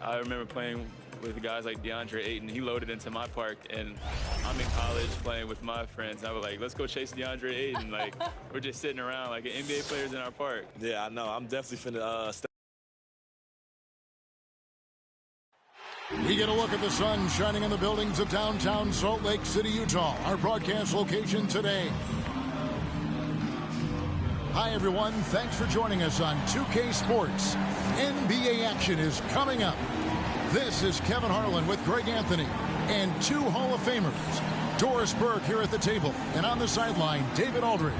I remember playing with guys like DeAndre Ayton. He loaded into my park, and I'm in college playing with my friends. I was like, let's go chase DeAndre Ayton. Like, we're just sitting around like NBA players in our park. Yeah, I know. I'm definitely finna We get a look at the sun shining on the buildings of downtown Salt Lake City, Utah. Our broadcast location today. Hi, everyone. Thanks for joining us on 2K Sports. NBA action is coming up. This is Kevin Harlan with Greg Anthony and two Hall of Famers. Doris Burke here at the table, and on the sideline, David Aldridge.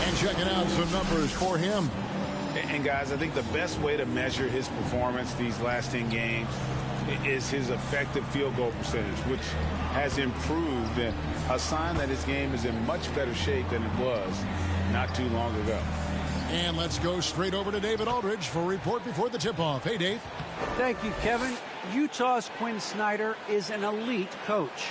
And checking out some numbers for him. And guys, I think the best way to measure his performance these last 10 games is his effective field goal percentage, which has improved, and a sign that his game is in much better shape than it was not too long ago. And let's go straight over to David Aldridge for a report before the tip-off. Hey, Dave. Thank you, Kevin. Utah's Quinn Snyder is an elite coach.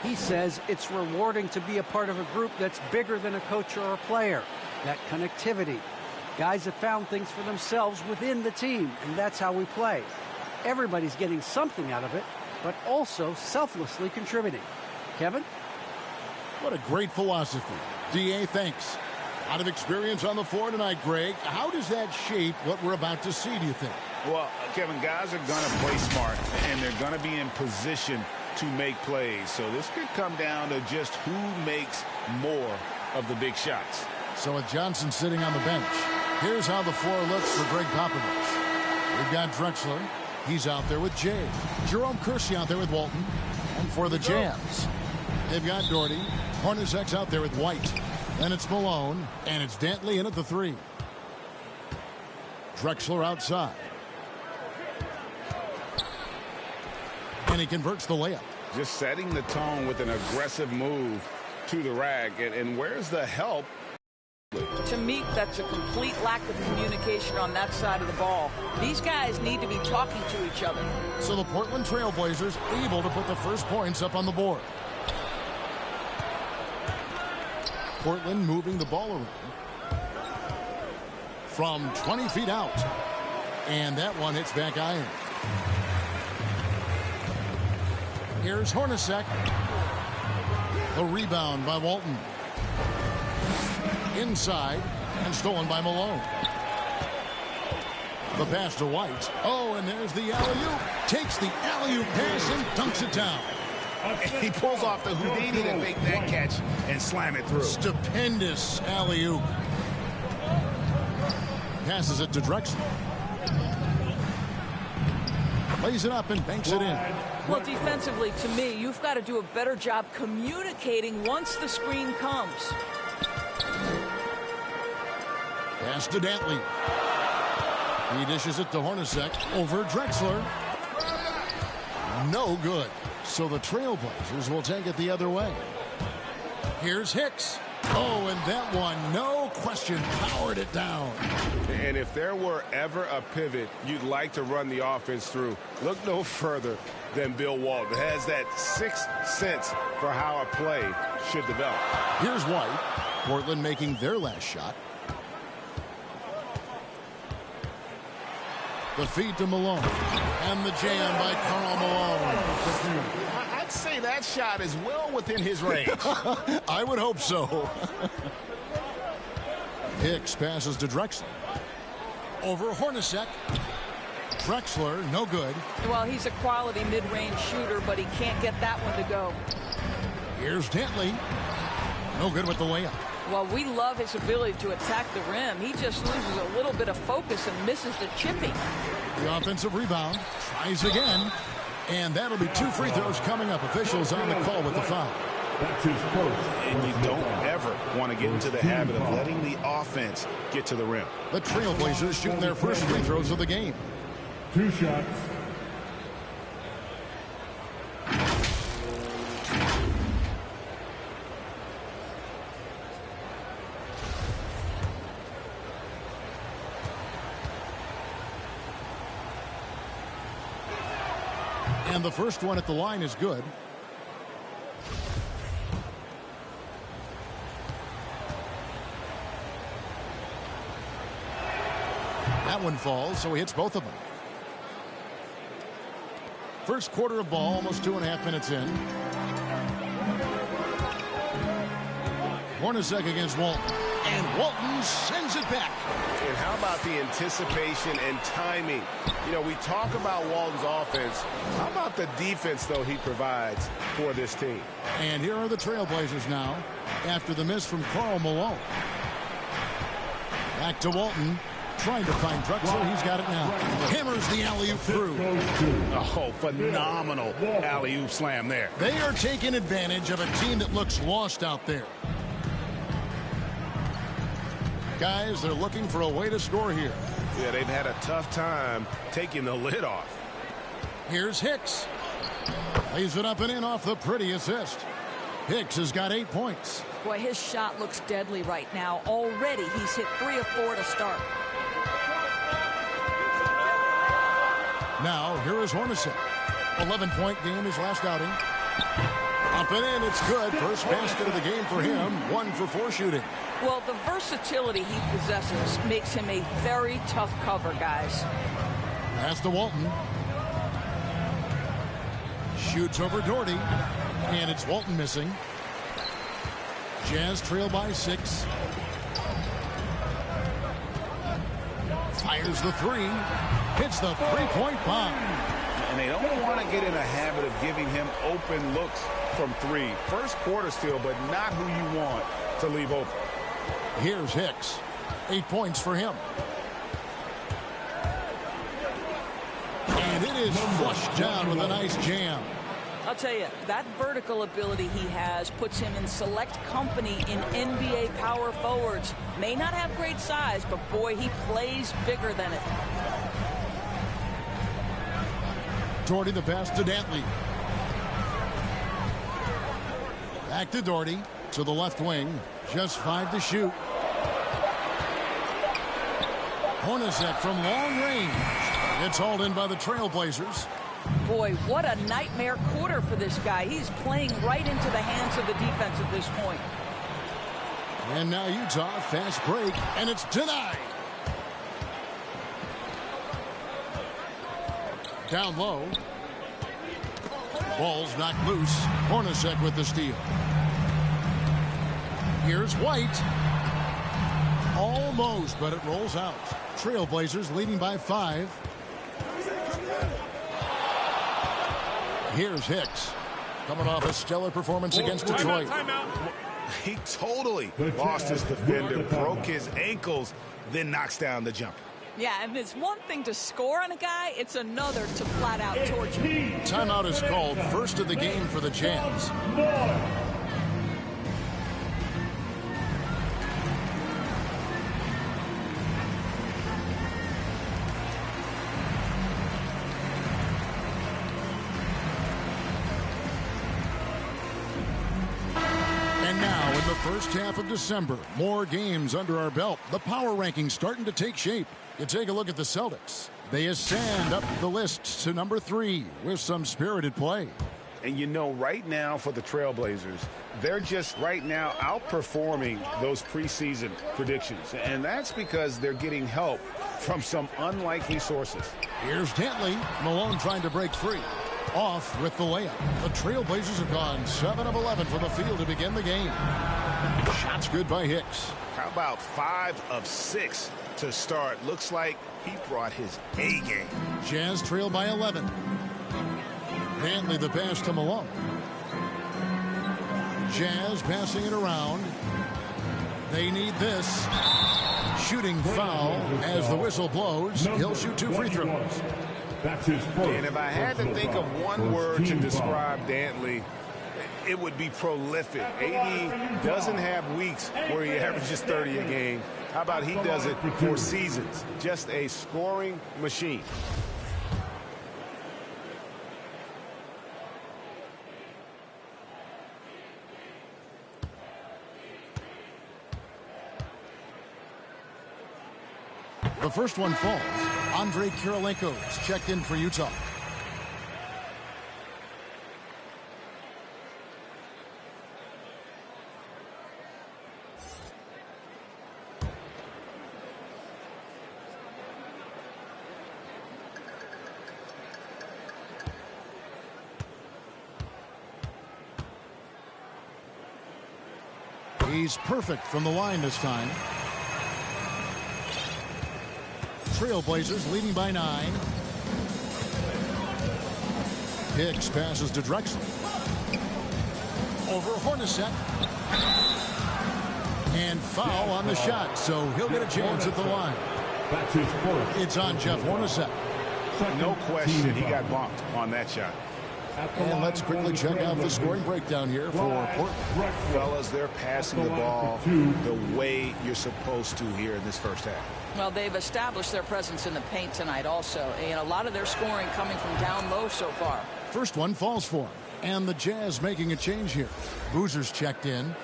He says it's rewarding to be a part of a group that's bigger than a coach or a player. That connectivity. Guys have found things for themselves within the team, and that's how we play. Everybody's getting something out of it, but also selflessly contributing. Kevin? What a great philosophy. D.A., thanks. A lot of experience on the floor tonight, Greg. How does that shape what we're about to see, do you think? Well, Kevin, guys are going to play smart, and they're going to be in position to make plays. So this could come down to just who makes more of the big shots. So with Johnson sitting on the bench, here's how the floor looks for Greg Popovich. We've got Drexler. He's out there with Jay. Jerome Kersey out there with Walton. And for the Jazz, they've got Doherty. Hornacek's out there with White. Then it's Malone, and it's Dantley in at the 3. Drexler outside. And he converts the layup. Just setting the tone with an aggressive move to the rack. And where's the help? To me, that's a complete lack of communication on that side of the ball. These guys need to be talking to each other. So the Portland Trail Blazers able to put the first points up on the board. Portland moving the ball around from 20 feet out. And that one hits back iron. Here's Hornacek. The rebound by Walton. Inside and stolen by Malone. The pass to White. Oh, and there's the alley-oop. Takes the alley-oop pass and dunks it down. He pulls off the Houdini to make that catch and slam it through. Stupendous alley-oop. Passes it to Drexler. Lays it up and banks it in. Well, defensively, to me, you've got to do a better job communicating once the screen comes. Pass to Dantley. He dishes it to Hornacek over Drexler. No good. So the Trailblazers will take it the other way. Here's Hicks. Oh, and that one, no question, powered it down. And if there were ever a pivot you'd like to run the offense through, look no further than Bill Walton. Has that sixth sense for how a play should develop. Here's White. Portland making their last shot. The feed to Malone. And the jam by Karl Malone. I'd say that shot is well within his range. I would hope so. Hicks passes to Drexler. Over Hornacek. Drexler, no good. Well, he's a quality mid-range shooter, but he can't get that one to go. Here's Dantley. No good with the layup. Well, we love his ability to attack the rim. He just loses a little bit of focus and misses the chipping. The offensive rebound. Tries again. And that'll be 2 free throws coming up. Officials on the call with the foul. That's his first. And you don't ever want to get into the habit of letting the offense get to the rim. The Trailblazers shooting their first free throws of the game. 2 shots. And the first one at the line is good. That one falls, so he hits both of them. First quarter of ball, almost 2.5 minutes in. Hornacek against Walton. And Walton sends it back. And how about the anticipation and timing? You know, we talk about Walton's offense. How about the defense, though, he provides for this team? And here are the Trailblazers now after the miss from Karl Malone. Back to Walton. Trying to find Drexler. He's got it now. Hammers the alley-oop through. Oh, phenomenal alley-oop slam there. They are taking advantage of a team that looks lost out there. Guys, they're looking for a way to score here. Yeah, they've had a tough time taking the lid off. Here's Hicks. Lays it up and in off the pretty assist. Hicks has got 8 points. Boy, his shot looks deadly right now. Already, he's hit 3 of 4 to start. Now, here is Hornacek. 11-point game his last outing. Up and in, it's good. First basket of the game for him. 1 for 4 shooting. Well, the versatility he possesses makes him a very tough cover, guys. Pass to Walton. Shoots over Doherty. And it's Walton missing. Jazz trail by 6. Fires the 3. Hits the 3-point bomb. And they don't want to get in a habit of giving him open looks from 3. First quarter still, but not who you want to leave open. Here's Hicks. 8 points for him. And it is flushed down with a nice jam. I'll tell you, that vertical ability he has puts him in select company in NBA power forwards. May not have great size, but boy, he plays bigger than it. Doherty the pass to Dantley. Back to Doherty to the left wing. Just 5 to shoot. Hornacek from long range. It's hauled in by the Trailblazers. Boy, what a nightmare quarter for this guy. He's playing right into the hands of the defense at this point. And now Utah, fast break, and it's denied. Down low. Ball's knocked loose. Hornacek with the steal. Here's White. Almost, but it rolls out. Trailblazers leading by 5. Here's Hicks. Coming off a stellar performance against Detroit. He totally lost his defender, broke his ankles, then knocks down the jumper. Yeah, and it's one thing to score on a guy, it's another to flat out torture him. Timeout is called. First of the game for the Jazz. And now in the first half of December, more games under our belt. The power rankings starting to take shape. You take a look at the Celtics. They ascend up the list to number 3 with some spirited play. And you know, right now for the Trailblazers, they're just right now outperforming those preseason predictions. And that's because they're getting help from some unlikely sources. Here's Dantley. Malone trying to break free. Off with the layup. The Trailblazers have gone 7 of 11 from the field to begin the game. Shots good by Hicks. How about 5 of 6 to start? Looks like he brought his A game. Jazz trail by 11. Dantley the pass to Malone. Jazz passing it around. They need this. Shooting foul as the whistle blows. He'll shoot 2 free throws. That's his first. And if I had to think of one word to describe Dantley, it would be prolific. AD doesn't have weeks where he averages 30 a game. How about he does it for seasons? Just a scoring machine. The first one falls. Andrei Kirilenko's checked in for Utah. He's perfect from the line this time. Trailblazers leading by 9. Hicks passes to Drexler. Over Hornacek. And foul on the shot, so he'll get a chance at the line. That's his first. It's on Jeff Hornacek. No question he got bumped on that shot. And let's quickly check out the scoring breakdown here for Portland. Fellas, they're passing the ball the way you're supposed to here in this first half. Well, they've established their presence in the paint tonight also, and a lot of their scoring coming from down low so far. First one falls for him, and the Jazz making a change here. Boozer's checked in.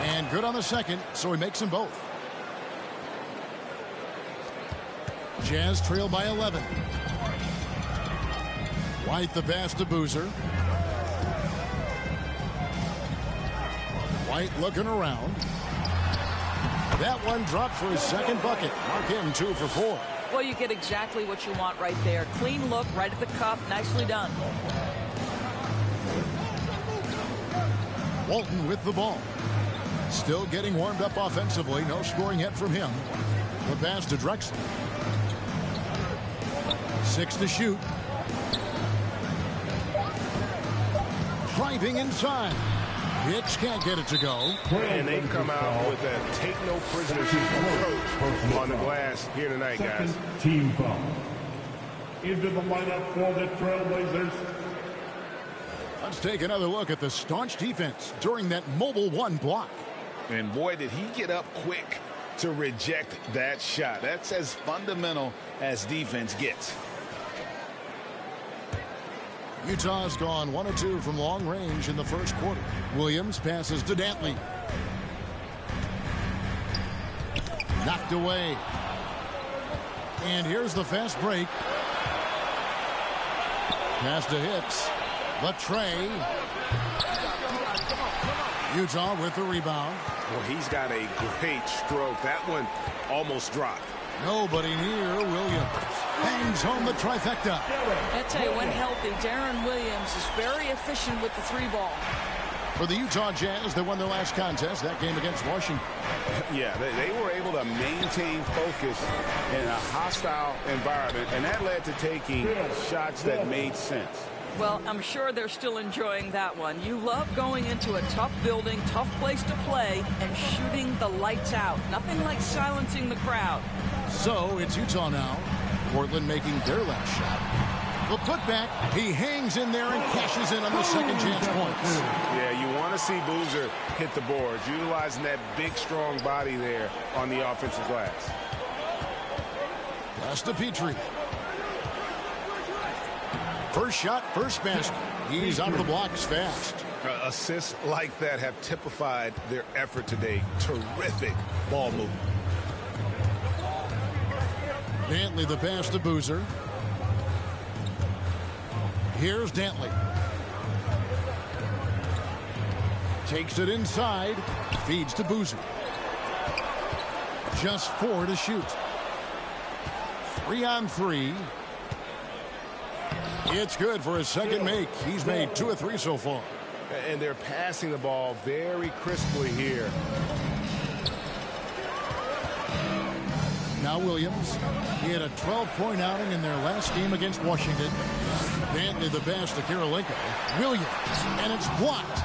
And good on the second, so he makes them both. Jazz trail by 11. White the pass to Boozer. White looking around. That one dropped for his second bucket. Mark him 2 for 4. Well, you get exactly what you want right there. Clean look right at the cup. Nicely done. Walton with the ball. Still getting warmed up offensively. No scoring yet from him. The pass to Drexler. 6 to shoot. Driving inside. Hicks can't get it to go. And they come out with a take no prisoners approach on the glass here tonight, guys. Team foul. Into the lineup for the Trailblazers. Let's take another look at the staunch defense during that mobile 1 block. And boy, did he get up quick to reject that shot. That's as fundamental as defense gets. Utah's gone 1 of 2 from long range in the first quarter. Williams passes to Dantley. Knocked away. And here's the fast break. Pass to Hicks. The tray. Utah with the rebound. Well, he's got a great stroke. That one almost dropped. Nobody near Williams. Hangs home the trifecta. I tell you, when healthy, Darren Williams is very efficient with the 3-ball. For the Utah Jazz, they won their last contest, that game against Washington. Yeah, they were able to maintain focus in a hostile environment, and that led to taking shots that made sense. Well, I'm sure they're still enjoying that one. You love going into a tough building, tough place to play, and shooting the lights out. Nothing like silencing the crowd. So it's Utah now. Portland making their last shot. The putback, he hangs in there and cashes in on the second chance points. Yeah, you want to see Boozer hit the boards, utilizing that big, strong body there on the offensive glass. Pass to Petrie. First shot, first basket. He's out of the blocks fast. Assists like that have typified their effort today. Terrific ball movement. Dantley the pass to Boozer. Here's Dantley. Takes it inside. Feeds to Boozer. Just 4 to shoot. 3 on 3. It's good for his second make. He's made 2 of 3 so far. And they're passing the ball very crisply here. Now Williams. He had a 12-point outing in their last game against Washington. Dantley the pass to Kirilenko. Williams, and it's blocked.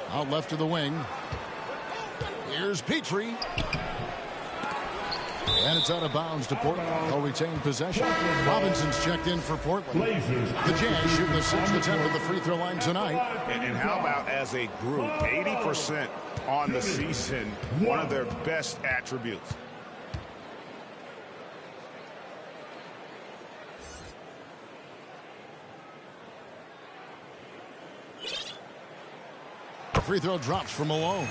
Out left to the wing. Here's Petrie. And it's out of bounds to Portland. They'll retain possession. Robinson's checked in for Portland. The Jazz shooting the 6th attempt at the free throw line tonight. And how about as a group, 80% on the season, one of their best attributes. Free throw drops for Malone.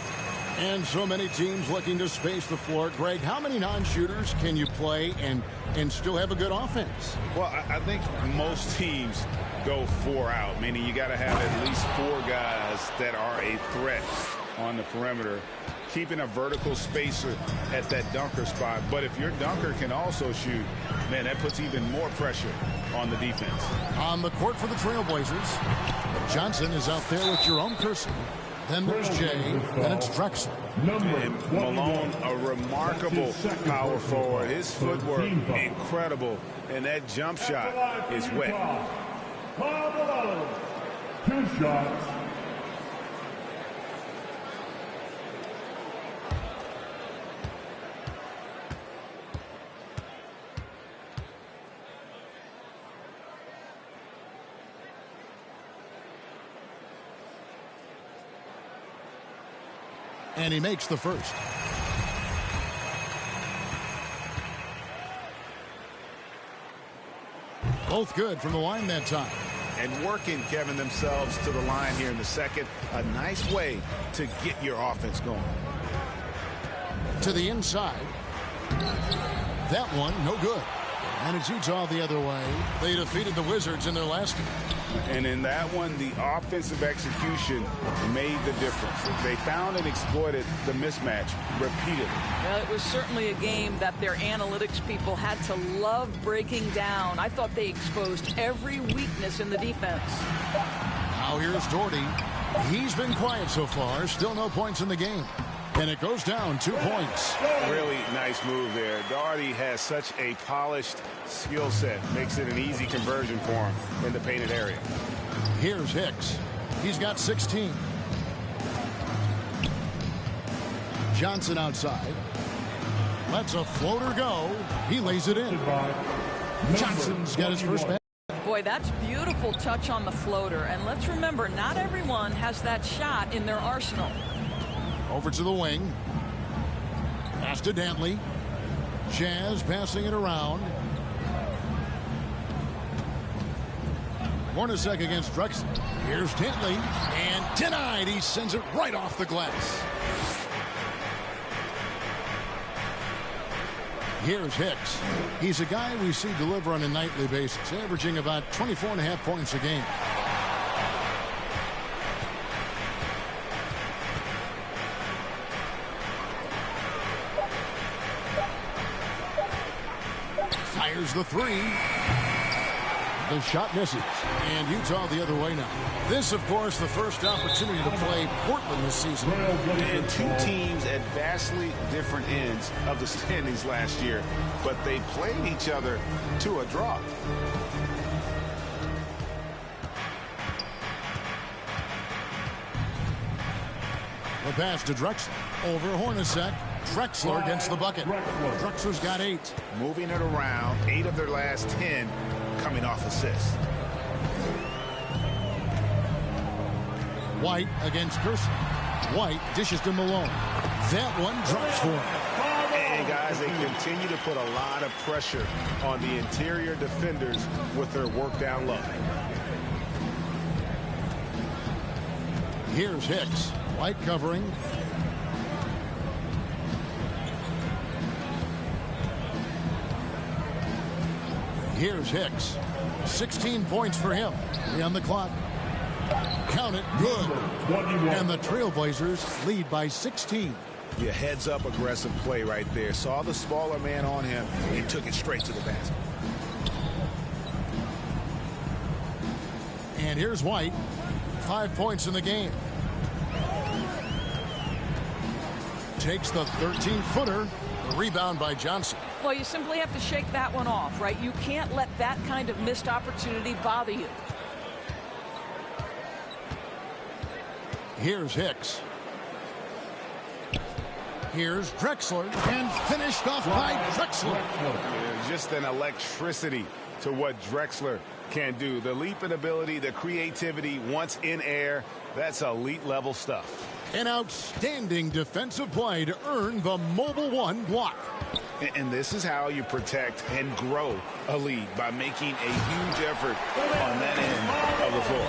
And so many teams looking to space the floor. Greg, how many non-shooters can you play and still have a good offense? Well, I think most teams go 4 out, meaning you got to have at least 4 guys that are a threat on the perimeter, keeping a vertical spacer at that dunker spot. But if your dunker can also shoot, man, that puts even more pressure on the defense. On the court for the Trailblazers, Johnson is out there with Jerome Kersey. Then there's Jay, then it's Drexler. And Malone, a remarkable power forward. His footwork, incredible. And that jump shot is wet. 2 shots. And he makes the first. Both good from the line that time. And working, Kevin, themselves to the line here in the second. A nice way to get your offense going. To the inside. That one, no good. And it's Utah the other way. They defeated the Wizards in their last game. And in that one, the offensive execution made the difference. They found and exploited the mismatch repeatedly. Well, it was certainly a game that their analytics people had to love breaking down. I thought they exposed every weakness in the defense. Now here's Doherty. He's been quiet so far. Still no points in the game. And it goes down 2 points. Really nice move there. Doherty has such a polished skill set. Makes it an easy conversion for him in the painted area. Here's Hicks. He's got 16. Johnson outside. Lets a floater go. He lays it in. Johnson's got his first basket. Boy, that's beautiful touch on the floater. And let's remember, not everyone has that shot in their arsenal. Over to the wing. Pass to Dantley. Jazz passing it around. Hornacek against Drexler. Here's Dantley. And denied. He sends it right off the glass. Here's Hicks. He's a guy we see deliver on a nightly basis, averaging about 24.5 points a game. Fires the three. The shot misses. And Utah the other way now. This, of course, the first opportunity to play Portland this season. And 2 teams at vastly different ends of the standings last year, but they played each other to a draw. The pass to Drexler. Over Hornacek. Drexler against the bucket. Drexler's got 8. Moving it around, 8 of their last 10 coming off assists. White against Kersey. White dishes to Malone. That one drops for him. And guys, they continue to put a lot of pressure on the interior defenders with their work down low. Here's Hicks. White covering. Here's Hicks. 16 points for him. 3 on the clock. Count it. Good. And the Trailblazers lead by 16. Yeah, heads up aggressive play right there. Saw the smaller man on him and took it straight to the basket. And here's White. 5 points in the game. takes the 13-footer. The rebound by Johnson. Well, you simply have to shake that one off, right? You can't let that kind of missed opportunity bother you. Here's Hicks. Here's Drexler, and finished off by Drexler. There's just an electricity to what Drexler can do. The leaping ability, the creativity once in air, that's elite level stuff. An outstanding defensive play to earn the Mobile One block. And this is how you protect and grow a lead, by making a huge effort on that end of the floor.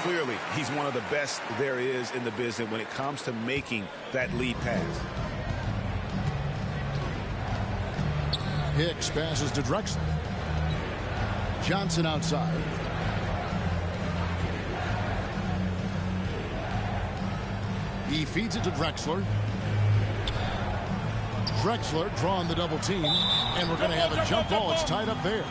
Clearly, he's one of the best there is in the business when it comes to making that lead pass. Hicks passes to Drexler. Johnson outside. He feeds it to Drexler. Drexler drawing the double team, and we're going to have a jump ball. It's tied up there.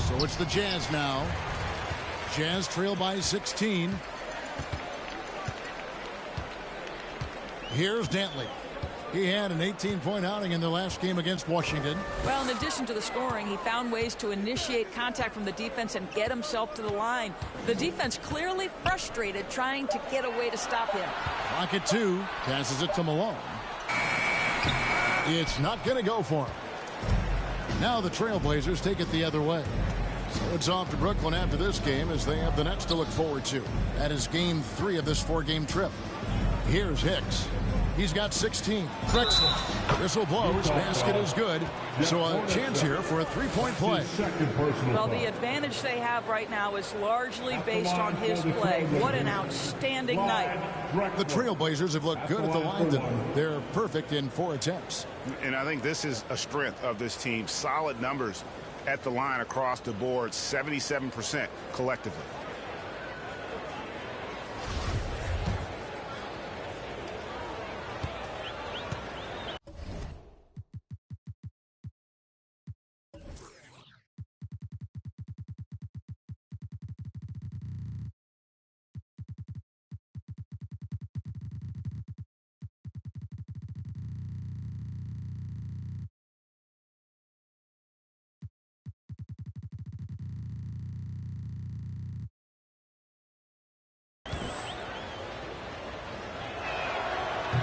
So it's the Jazz now. Jazz trail by 16. Here's Dantley. He had an 18-point outing in the last game against Washington. Well, in addition to the scoring, he found ways to initiate contact from the defense and get himself to the line. The defense clearly frustrated, trying to get a way to stop him. Clock at 2. Passes it to Malone. It's not going to go for him. Now the Trailblazers take it the other way. So it's off to Brooklyn after this game, as they have the Nets to look forward to. That is game 3 of this 4-game trip. Here's Hicks. He's got 16. Drexler. Whistle blows. Basket is good. So a chance here for a 3-point play. Well, the advantage they have right now is largely based on his play. What an outstanding night. The Trailblazers have looked good at the line tonight. They're perfect in 4 attempts. And I think this is a strength of this team. Solid numbers at the line across the board. 77% collectively.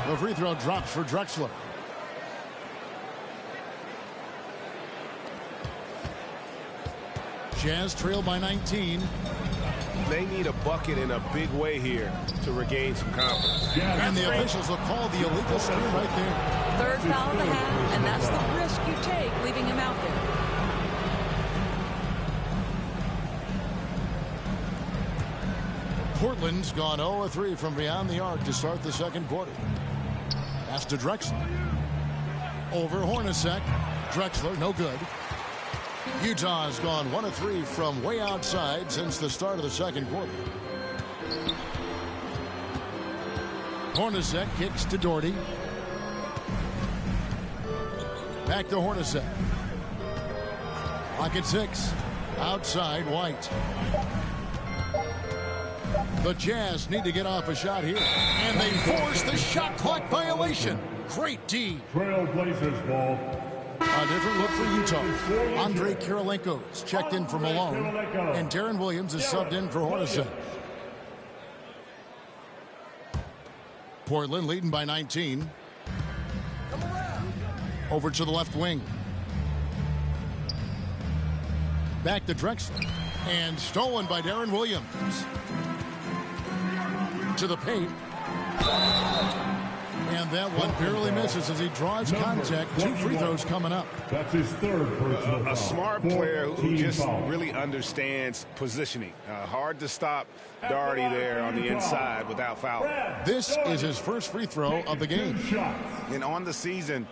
The free throw drops for Drexler. Jazz trail by 19. They need a bucket in a big way here to regain some confidence. And the officials will call the illegal screen right there. Third foul of the half, and that's the risk you take leaving him out there. Portland's gone 0-3 from beyond the arc to start the second quarter. Pass to Drexler. Over Hornacek. Drexler, no good. Utah's gone 1-3 from way outside since the start of the second quarter. Hornacek kicks to Doherty. Back to Hornacek. Clock at 6. Outside, White. The Jazz need to get off a shot here. And they force the shot clock violation. Great D. Trailblazers ball. A different look for Utah. Andre Kirilenko is checked in for Malone. And Darren Williams is subbed in for Hornacek. Portland leading by 19. Over to the left wing. Back to Drexler. And stolen by Darren Williams. To the paint. And that one barely misses as he draws contact. 2 free throws coming up. That's his third personal foul. A smart player who just really understands positioning. Hard to stop Doherty there on the inside without fouling. This is his first free throw of the game. And on the season,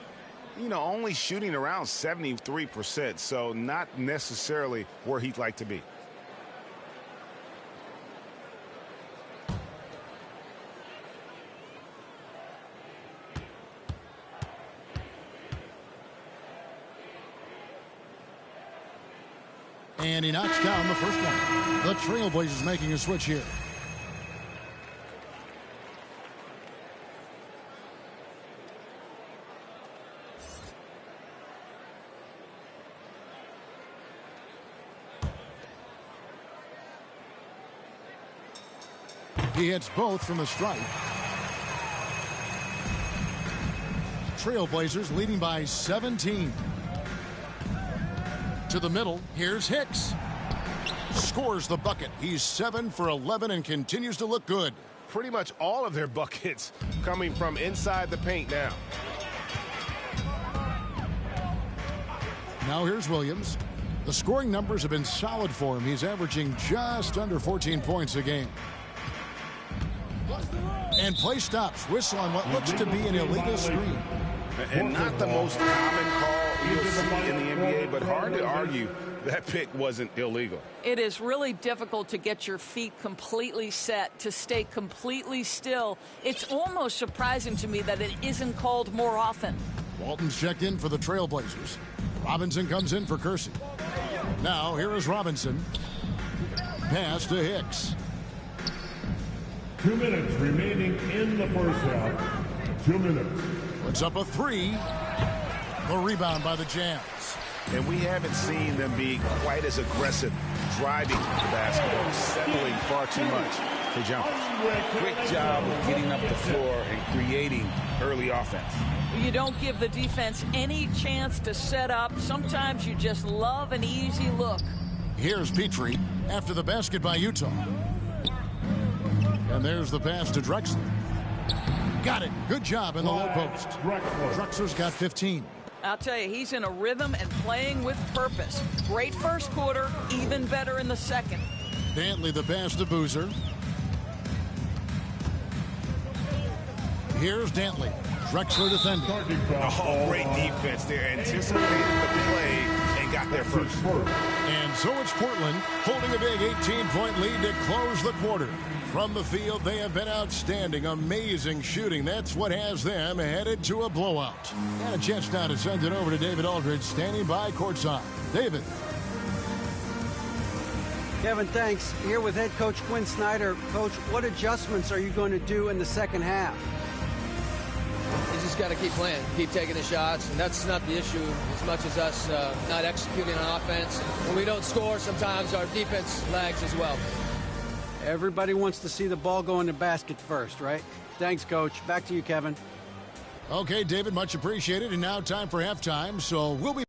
you know, only shooting around 73%, so not necessarily where he'd like to be. And he knocks down the first one. The Trailblazers making a switch here. He hits both from the stripe. Trailblazers leading by 17. To the middle, here's Hicks. Scores the bucket. He's 7 for 11 and continues to look good. Pretty much all of their buckets coming from inside the paint now. Now here's Williams. The scoring numbers have been solid for him. He's averaging just under 14 points a game. And play stops. Whistle on what looks to be an illegal screen. And not the most common call you'll see in the NBA, but hard to argue that pick wasn't illegal. It is really difficult to get your feet completely set, to stay completely still. It's almost surprising to me that it isn't called more often. Walton's checked in for the Trailblazers. Robinson comes in for Kersey. Now here is Robinson. Pass to Hicks. 2 minutes remaining in the first half. 2 minutes. Puts up a three. The rebound by the Jazz. And we haven't seen them be quite as aggressive driving the basketball, settling far too much for jumpers. Quick job of getting up the floor and creating early offense. You don't give the defense any chance to set up. Sometimes you just love an easy look. Here's Petrie after the basket by Utah. And there's the pass to Drexler. Got it. Good job in the low post. Drexler's got 15. I'll tell you, he's in a rhythm and playing with purpose. Great first quarter, even better in the second. Dantley the pass to Boozer. Here's Dantley. Drexler defending. Oh, great defense there. Anticipated the play and got there first. And so it's Portland holding a big 18-point lead to close the quarter. From the field, they have been outstanding. Amazing shooting. That's what has them headed to a blowout. And a chance now to send it over to David Aldridge, standing by courtside. David. Kevin, thanks. Here with head coach Quinn Snyder. Coach, what adjustments are you going to do in the second half? You just got to keep playing, keep taking the shots, and that's not the issue as much as us not executing on offense. When we don't score, sometimes our defense lags as well. Everybody wants to see the ball go in the basket first, right? Thanks, Coach. Back to you, Kevin. Okay, David, much appreciated. And now time for halftime, so we'll be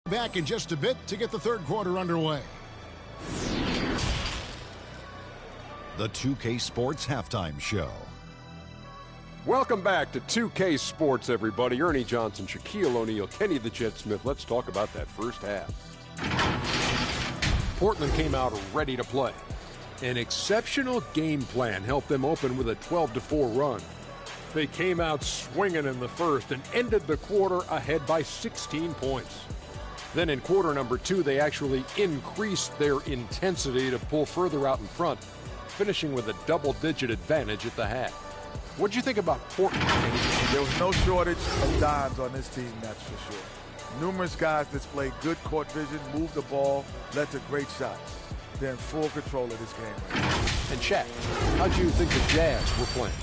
Back in just a bit to get the third quarter underway. The 2K Sports Halftime Show. Welcome back to 2K Sports, everybody. Ernie Johnson, Shaquille O'Neal, Kenny the Jet Smith. Let's talk about that first half. Portland came out ready to play. An exceptional game plan helped them open with a 12-4 run. They came out swinging in the first and ended the quarter ahead by 16 points. Then in quarter number 2, they actually increased their intensity to pull further out in front, finishing with a double-digit advantage at the half. What'd you think about Portland? There was no shortage of dimes on this team, that's for sure. Numerous guys displayed good court vision, moved the ball, led to great shots. They're in full control of this game right now. And Shaq, how do you think the Jazz were playing?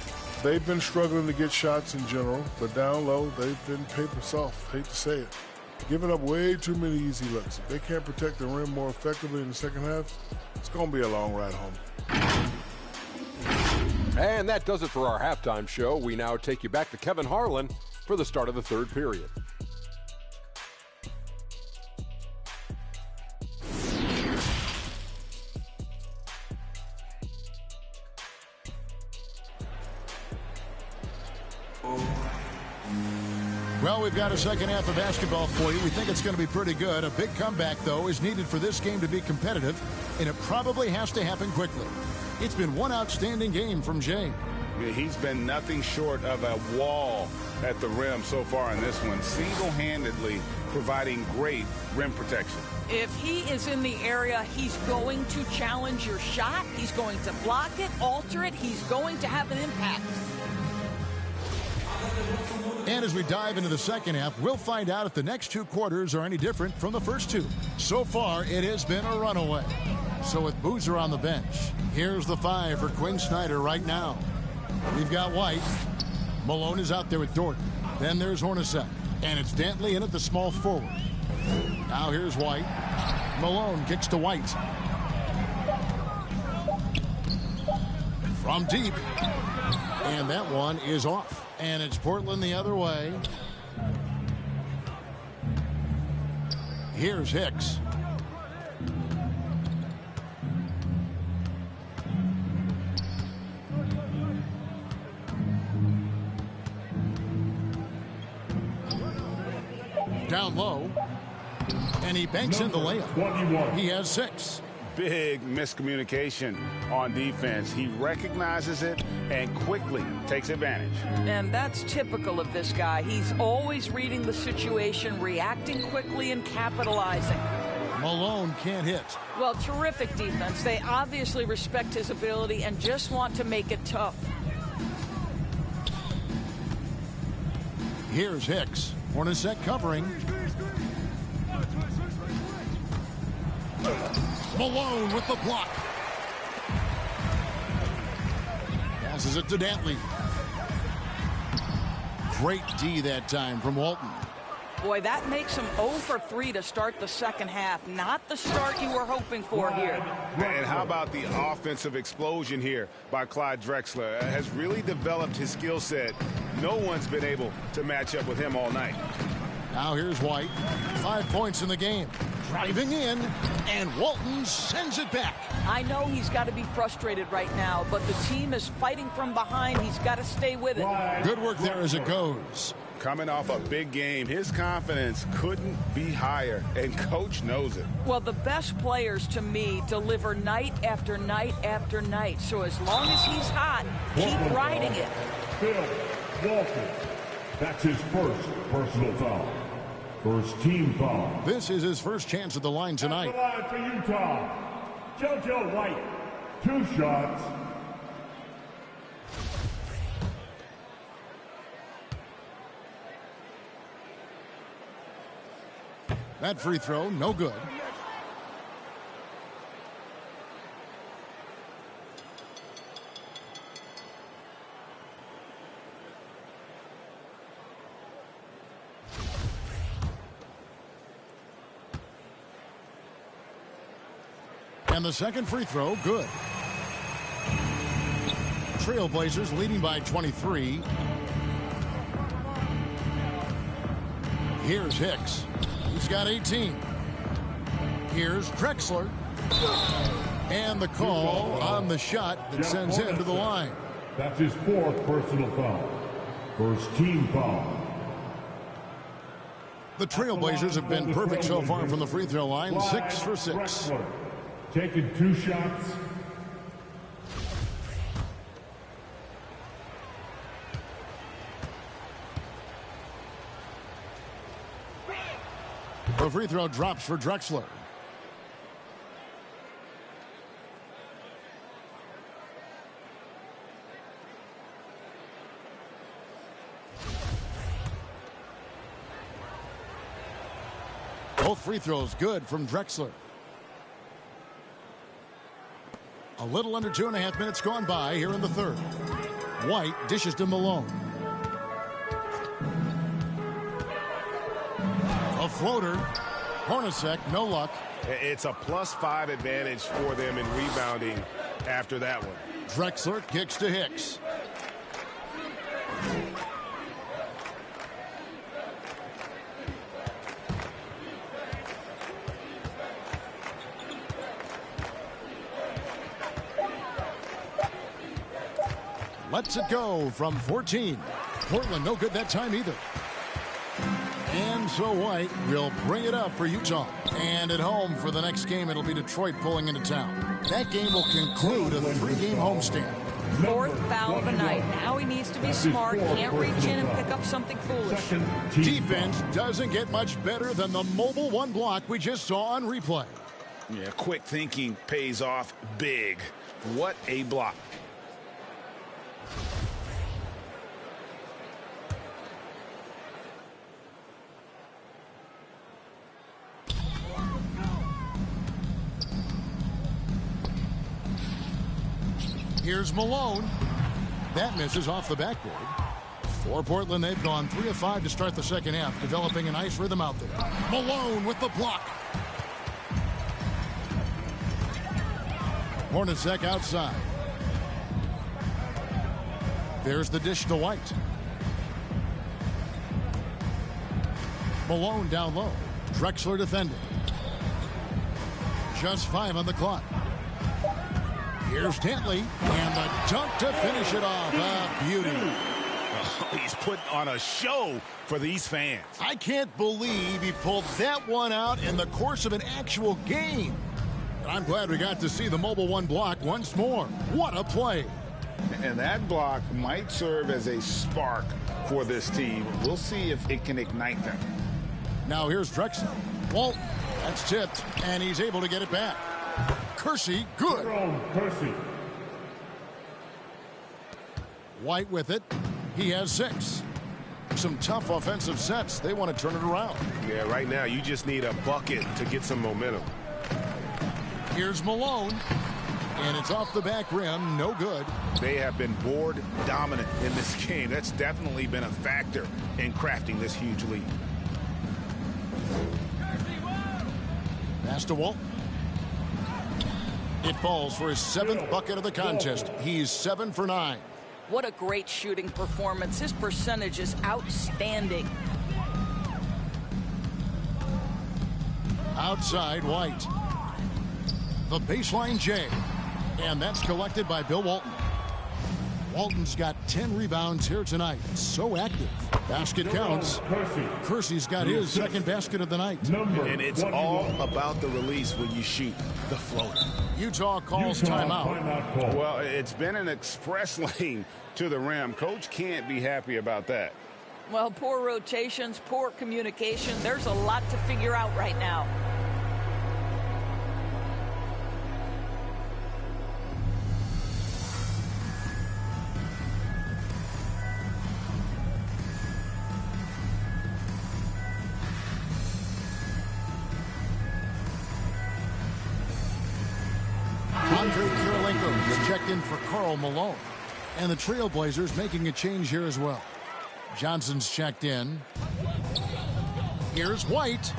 They've been struggling to get shots in general, but down low, they've been paper soft. Hate to say it. Giving up way too many easy looks. If they can't protect the rim more effectively in the second half, it's going to be a long ride home. And that does it for our halftime show. We now take you back to Kevin Harlan for the start of the third period. Well, we've got a second half of basketball for you. We think it's going to be pretty good. A big comeback, though, is needed for this game to be competitive, and it probably has to happen quickly. It's been one outstanding game from Jay. Yeah, he's been nothing short of a wall at the rim so far in this one, single-handedly providing great rim protection. If he is in the area, he's going to challenge your shot. He's going to block it, alter it. He's going to have an impact. And as we dive into the second half, we'll find out if the next two quarters are any different from the first two. So far, it has been a runaway. So with Boozer on the bench, here's the 5 for Quinn Snyder right now. We've got White. Malone is out there with Dort. Then there's Hornacek. And it's Dantley in at the small forward. Now here's White. Malone kicks to White. From deep. And that one is off. And it's Portland the other way. Here's Hicks. Down low. And he banks in the layup. 21. He has 6. Big miscommunication on defense. He recognizes it and quickly takes advantage. And that's typical of this guy. He's always reading the situation, reacting quickly, and capitalizing. Malone can't hit. Well, terrific defense. They obviously respect his ability and just want to make it tough. Here's Hicks. Hornacek covering. Malone with the block. Passes it to Dantley. Great D that time from Walton. Boy, that makes him 0 for 3 to start the second half. Not the start you were hoping for here. And how about the offensive explosion here by Clyde Drexler? Has really developed his skill set. No one's been able to match up with him all night. Now here's White. 5 points in the game. Driving in, and Walton sends it back. I know he's got to be frustrated right now, but the team is fighting from behind. He's got to stay with it. Good work there as it goes. Coming off a big game, his confidence couldn't be higher, and Coach knows it. Well, the best players, to me, deliver night after night after night. So as long as he's hot, keep riding it. Phil Walton. That's his first personal foul. First team foul. This is his first chance at the line tonight. At the line for Utah, JoJo White. 2 shots. That free throw, no good. And the second free throw, good. Trailblazers leading by 23. Here's Hicks. He's got 18. Here's Drexler. And the call on the shot that sends him to the line. That's his 4th personal foul. First team foul. The Trailblazers have been perfect so far from the free throw line, 6 for 6. Taking 2 shots. The free throw drops for Drexler. Both free throws good from Drexler. A little under 2.5 minutes gone by here in the third. White dishes to Malone. A floater. Hornacek, no luck. It's a +5 advantage for them in rebounding after that one. Drexler kicks to Hicks. Lets it go from 14. Portland no good that time either. And so White will bring it up for Utah. And at home for the next game, it'll be Detroit pulling into town. That game will conclude a 3-game homestand. 4th foul of the night. Now he needs to be smart. Can't reach in and pick up something foolish. Defense doesn't get much better than the mobile 1 block we just saw on replay. Yeah, quick thinking pays off big. What a block. Here's Malone. That misses off the backboard. For Portland, they've gone 3 of 5 to start the second half, developing a nice rhythm out there. Malone with the block. Hornacek outside. There's the dish to White. Malone down low. Drexler defending. Just 5 on the clock. Here's Dantley, and the dunk to finish it off. A beauty. Oh, he's putting on a show for these fans. I can't believe he pulled that one out in the course of an actual game. And I'm glad we got to see the mobile 1 block once more. What a play. And that block might serve as a spark for this team. We'll see if it can ignite them. Now here's Drexler. Well, that's tipped, and he's able to get it back. Kersey, good. Kersey. White with it. He has 6. Some tough offensive sets. They want to turn it around. Yeah, right now you just need a bucket to get some momentum. Here's Malone. And it's off the back rim. No good. They have been board dominant in this game. That's definitely been a factor in crafting this huge lead. Pass to Walton. It falls for his 7th bucket of the contest. He's 7 for 9. What a great shooting performance. His percentage is outstanding. Outside, White. The baseline J. And that's collected by Bill Walton. Walton's got 10 rebounds here tonight. So active. Basket counts. Kersey's got his 2nd basket of the night. And it's all about the release when you shoot the floater. Utah calls timeout. Well, it's been an express lane to the rim. Coach can't be happy about that. Well, poor rotations, poor communication. There's a lot to figure out right now. Andre Kirilenko is checked in for Karl Malone. And the Trailblazers making a change here as well. Johnson's checked in. Here's White.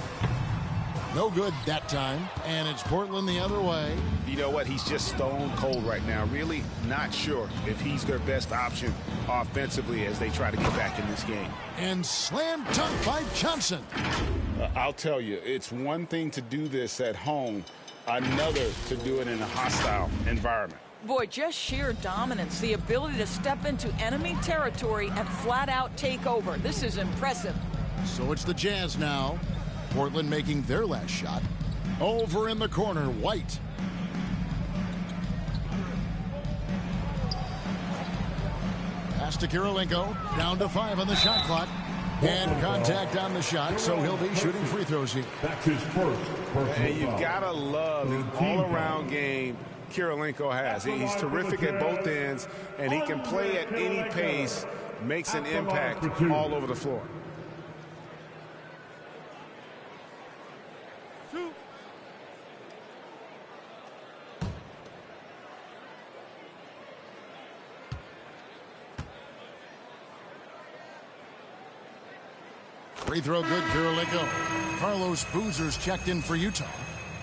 No good that time, and it's Portland the other way. You know what? He's just stone cold right now. Really not sure if he's their best option offensively as they try to get back in this game. And slam dunk by Johnson. I'll tell you, it's one thing to do this at home, another to do it in a hostile environment. Boy, just sheer dominance, the ability to step into enemy territory and flat out take over. This is impressive. So it's the Jazz now. Portland making their last shot. Over in the corner, White. Pass to Kirilenko. Down to 5 on the shot clock. And contact on the shot, so he'll be shooting free throws here. That's his first personal And you've foul. got to love the all-around game Kirilenko has. He's terrific at both ends, and he can play at any pace, makes an impact all over the floor. Free throw good, Kirilenko. Carlos Boozer's checked in for Utah.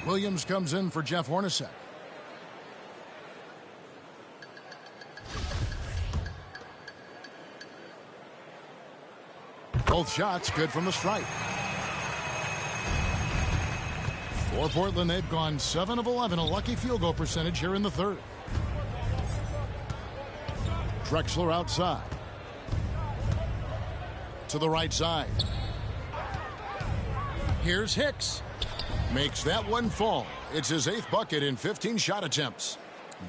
Williams comes in for Jeff Hornacek. Both shots good from the stripe. For Portland, they've gone 7 of 11, a lucky field goal percentage here in the third. Drexler outside. To the right side. Here's Hicks. Makes that one fall. It's his 8th bucket in 15 shot attempts.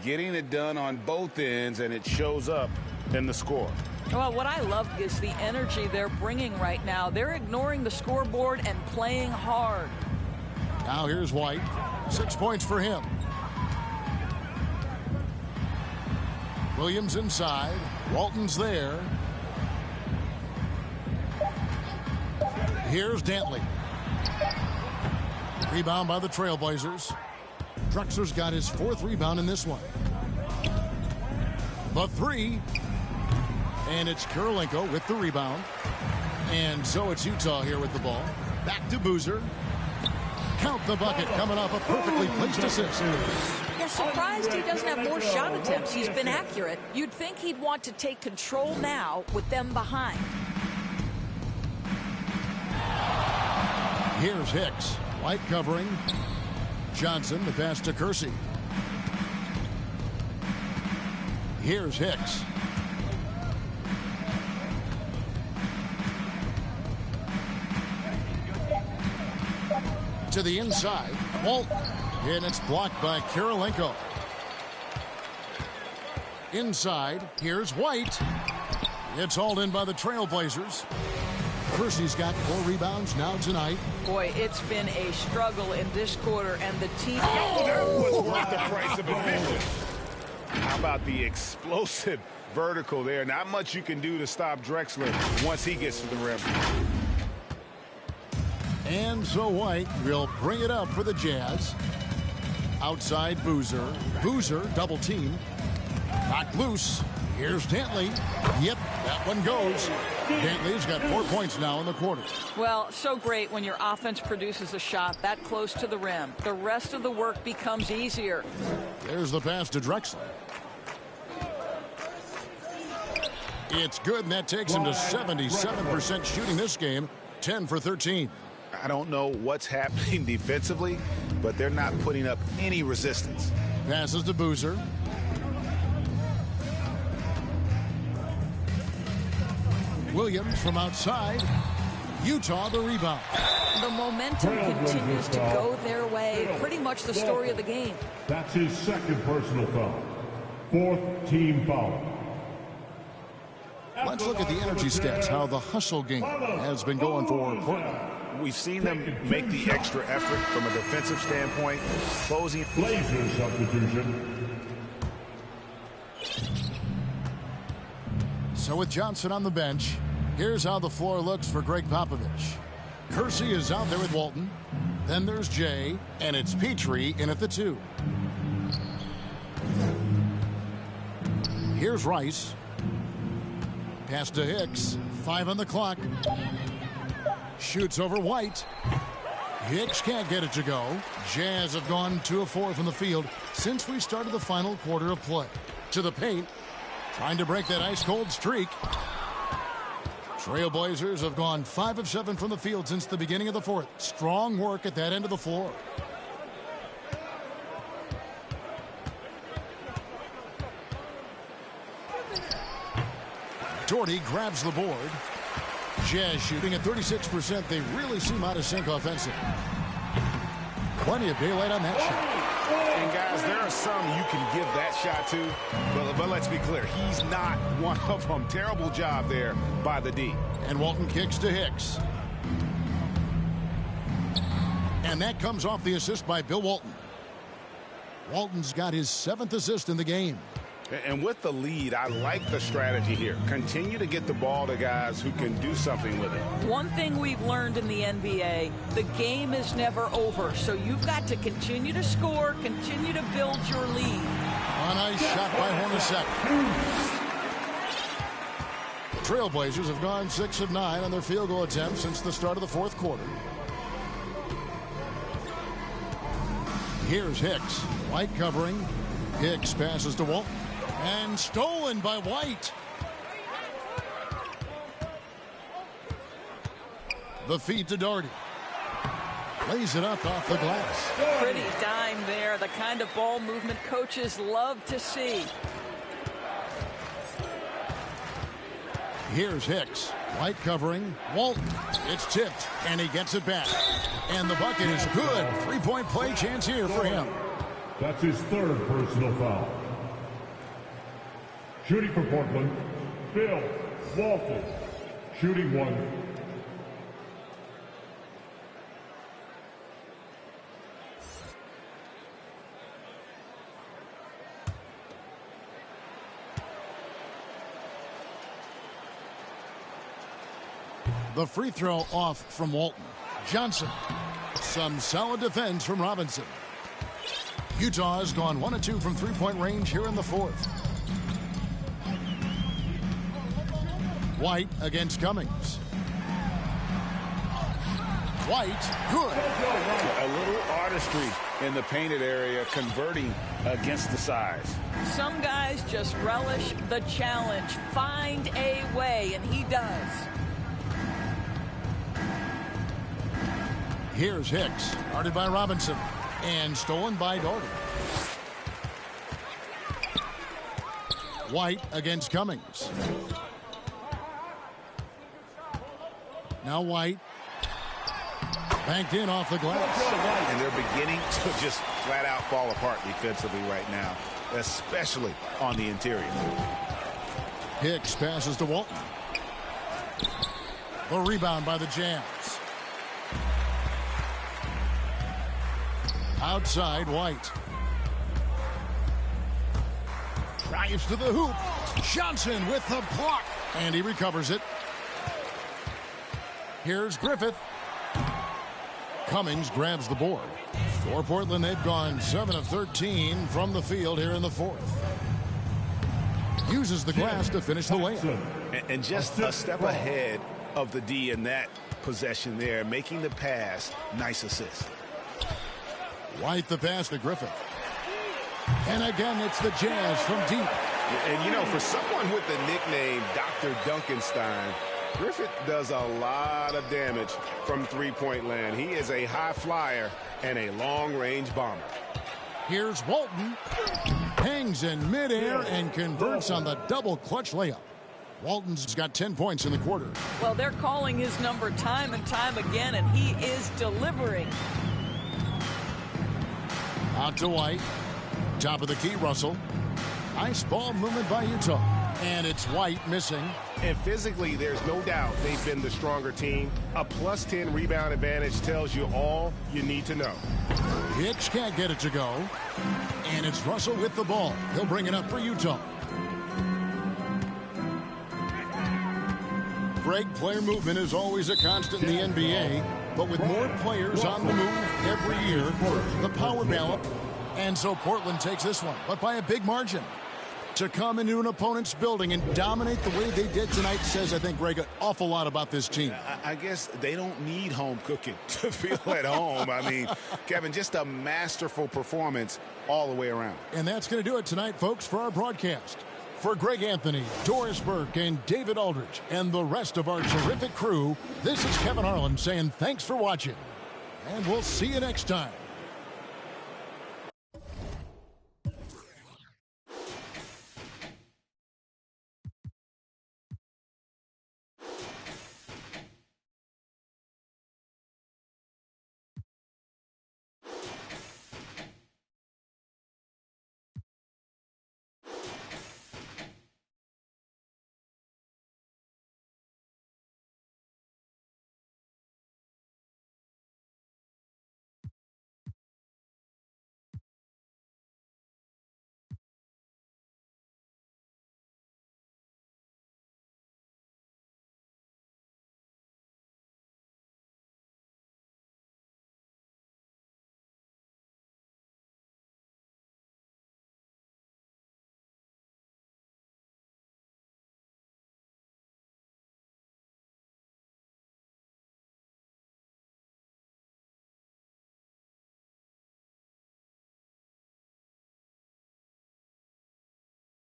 Getting it done on both ends, and it shows up in the score. Well, what I love is the energy they're bringing right now. They're ignoring the scoreboard and playing hard. Now here's White. 6 points for him. Williams inside. Walton's there. Here's Dantley. Rebound by the Trailblazers. Drexler's got his 4th rebound in this one. The 3. And it's Kirilenko with the rebound. And so it's Utah here with the ball. Back to Boozer. Count the bucket coming off a perfectly placed assist. Yeah, surprised he doesn't have more shot attempts. He's been accurate. You'd think he'd want to take control now with them behind. Here's Hicks. White covering. Johnson, the pass to Kersey. Here's Hicks. To the inside. Walton. And it's blocked by Kirilenko. Inside. Here's White. It's hauled in by the Trailblazers. Kersey's got 4 rebounds now tonight. Boy, it's been a struggle in this quarter, and the team... Oh, that was worth the price of admission. How about the explosive vertical there? Not much you can do to stop Drexler once he gets to the rim. And so White will bring it up for the Jazz. Outside Boozer. Boozer double team. Knocked loose. Here's Dantley. Yep, that one goes. Dantley's got 4 points now in the quarter. Well, so great when your offense produces a shot that close to the rim. The rest of the work becomes easier. There's the pass to Drexler. It's good, and that takes him to 77% shooting this game. 10 for 13. I don't know what's happening defensively, but they're not putting up any resistance. Passes to Boozer. Williams from outside. Utah the rebound. The momentum continues to go their way. Pretty much the story of the game. That's his 2nd personal foul. 4th team foul. Let's look at the energy stats, how the hustle game has been going for Portland. We've seen them make the extra effort from a defensive standpoint, closing. Blazer substitution. So with Johnson on the bench, here's how the floor looks for Greg Popovich. Kersey is out there with Walton. Then there's Jay, and it's Petrie in at the 2. Here's Rice. Pass to Hicks. 5 on the clock. Shoots over White. Hicks can't get it to go. Jazz have gone 2 of 4 from the field since we started the final quarter of play. To the paint, trying to break that ice-cold streak. Trailblazers have gone 5 of 7 from the field since the beginning of the fourth. Strong work at that end of the floor. Doherty grabs the board. Jazz shooting at 36%. They really seem out of sync offensively. Plenty of daylight on that shot. And guys, there are some you can give that shot to, but let's be clear, he's not one of them. Terrible job there by the D. And Walton kicks to Hicks. And that comes off the assist by Bill Walton. Walton's got his 7th assist in the game. And with the lead, I like the strategy here. Continue to get the ball to guys who can do something with it. One thing we've learned in the NBA, the game is never over. So you've got to continue to score, continue to build your lead. A nice shot by Hornacek. Trailblazers have gone 6 of 9 on their field goal attempts since the start of the fourth quarter. Here's Hicks. White covering. Hicks passes to Walton. And stolen by White. The feed to Doherty. Lays it up off the glass. Pretty dime there. The kind of ball movement coaches love to see. Here's Hicks. White covering. Walton. It's tipped. And he gets it back. And the bucket is good. 3-point play chance here for him. That's his 3rd personal foul. Shooting for Portland, Bill Walton. Shooting 1. The free throw off from Walton. Johnson. Some solid defense from Robinson. Utah has gone 1 of 2 from 3-point range here in the fourth. White against Cummings. White, good. A little artistry in the painted area, converting against the size. Some guys just relish the challenge. Find a way, and he does. Here's Hicks, guarded by Robinson, and stolen by Doherty. White against Cummings. Now White. Banked in off the glass. And they're beginning to just flat out fall apart defensively right now, especially on the interior. Hicks passes to Walton. The rebound by the Jazz. Outside, White. Drives to the hoop. Johnson with the block. And he recovers it. Here's Griffith. Cummings grabs the board. For Portland, they've gone 7 of 13 from the field here in the fourth. Uses the glass to finish the layup. And just a step ahead of the D in that possession there, making the pass. Nice assist. White the pass to Griffith. And again, it's the Jazz from deep. And, you know, for someone with the nickname Dr. Duncanstein, Griffith does a lot of damage from three-point land. He is a high flyer and a long-range bomber. Here's Walton. Hangs in midair and converts on the double clutch layup. Walton's got 10 points in the quarter. Well, they're calling his number time and time again, and he is delivering. Out to White. Top of the key, Russell. Nice ball movement by Utah. And it's White missing. And physically, there's no doubt they've been the stronger team. A plus 10 rebound advantage tells you all you need to know. Hicks can't get it to go. And it's Russell with the ball. He'll bring it up for Utah. Break player movement is always a constant in the NBA. But with more players on the move every year, the power balance. And so Portland takes this one, but by a big margin. To come into an opponent's building and dominate the way they did tonight says, I think, Greg, an awful lot about this team. I guess they don't need home cooking to feel at home. I mean, Kevin, just a masterful performance all the way around. And that's going to do it tonight, folks, for our broadcast. For Greg Anthony, Doris Burke, and David Aldridge, and the rest of our terrific crew, this is Kevin Harlan saying thanks for watching. And we'll see you next time.